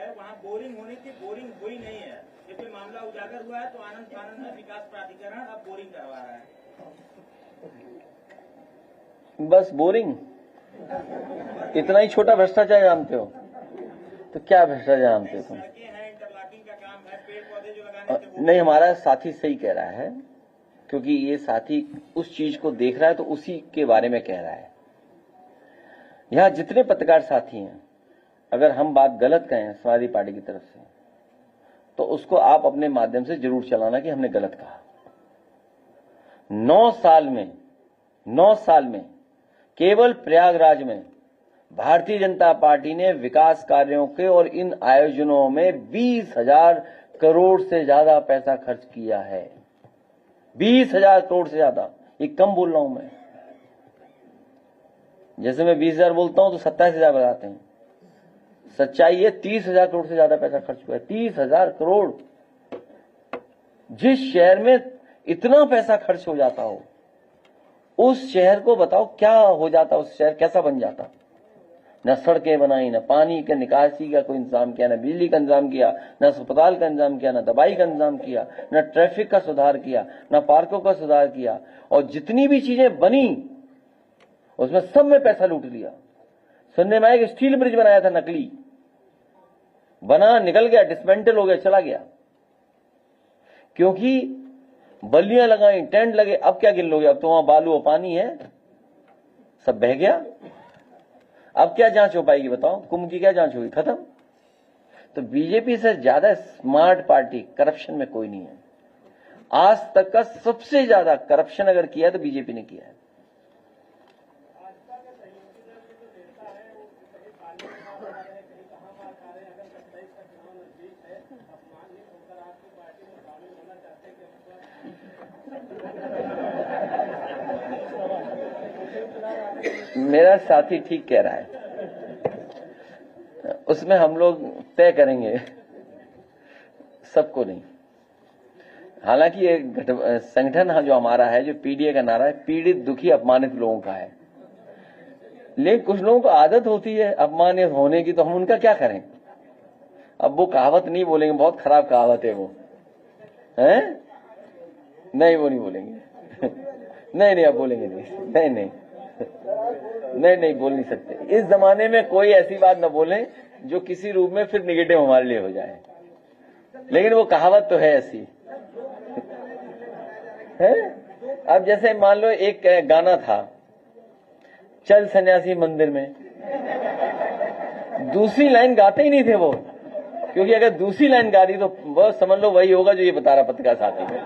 है वहाँ बोरिंग होने की बोरिंग हुई नहीं है। जब मामला उजागर हुआ है तो आनंद फानंद में विकास प्राधिकरण अब बोरिंग करवा रहा है। बस बोरिंग, इतना ही छोटा भ्रष्टाचार जानते हो तो क्या भ्रष्टाचार जानते हो तुम? इंटरलॉकिंग का काम है, पेड़ पौधे जो लगाने थे। नहीं, हमारा साथी सही कह रहा है, क्योंकि ये साथी उस चीज को देख रहा है तो उसी के बारे में कह रहा है। यहां जितने पत्रकार साथी हैं, अगर हम बात गलत कहें समाजवादी पार्टी की तरफ से, तो उसको आप अपने माध्यम से जरूर चलाना कि हमने गलत कहा। 9 साल में केवल प्रयागराज में भारतीय जनता पार्टी ने विकास कार्यों के और इन आयोजनों में 20,000 करोड़ से ज्यादा पैसा खर्च किया है। 20,000 करोड़ से ज्यादा। ये कम बोल रहा हूं मैं, जैसे मैं 20,000 बोलता हूं तो 27,000 बताते हैं। सच्चाई है 30,000 करोड़ से ज्यादा पैसा खर्च हुआ है। 30,000 करोड़। जिस शहर में इतना पैसा खर्च हो जाता हो, उस शहर को बताओ क्या हो जाता, उस शहर कैसा बन जाता। न सड़कें बनाई, न पानी के निकासी का कोई इंतजाम किया, न बिजली का इंतजाम किया, न अस्पताल का इंतजाम किया, न दवाई का इंतजाम किया, न ट्रैफिक का सुधार किया, न पार्कों का सुधार किया। और जितनी भी चीजें बनी उसमें सब में पैसा लूट लिया। सुनने में आया कि स्टील ब्रिज बनाया था नकली, बना, निकल गया, डिसमेंटल हो गया, चला गया। क्योंकि बल्लियां लगाई, टेंट लगे, अब क्या गिन लोगे? अब तो वहां बालू और पानी है, सब बह गया। अब क्या जांच हो पाएगी बताओ? कुंभ की क्या जांच होगी? खत्म। तो बीजेपी से ज्यादा स्मार्ट पार्टी करप्शन में कोई नहीं है। आज तक का सबसे ज्यादा करप्शन अगर किया तो बीजेपी ने किया है। मेरा साथी ठीक कह रहा है, उसमें हम लोग तय करेंगे, सबको नहीं। हालांकि ये संगठन जो हमारा है, जो पीडीए का नारा है, पीड़ित दुखी अपमानित लोगों का है। लेकिन कुछ लोगों को आदत होती है अपमानित होने की, तो हम उनका क्या करें? अब वो कहावत नहीं बोलेंगे, बहुत खराब कहावत है वो, है? नहीं, वो नहीं बोलेंगे। नहीं, अब बोलेंगे नहीं, नहीं, बोल नहीं सकते। इस जमाने में कोई ऐसी बात न बोले जो किसी रूप में फिर निगेटिव हमारे लिए हो जाए। लेकिन वो कहावत तो है ऐसी, है? अब जैसे मान लो एक गाना था, चल सन्यासी मंदिर में, दूसरी लाइन गाते ही नहीं थे वो, क्योंकि अगर दूसरी लाइन गा दी तो वो समझ लो वही होगा जो ये बता रहा पत्रकार साथी में।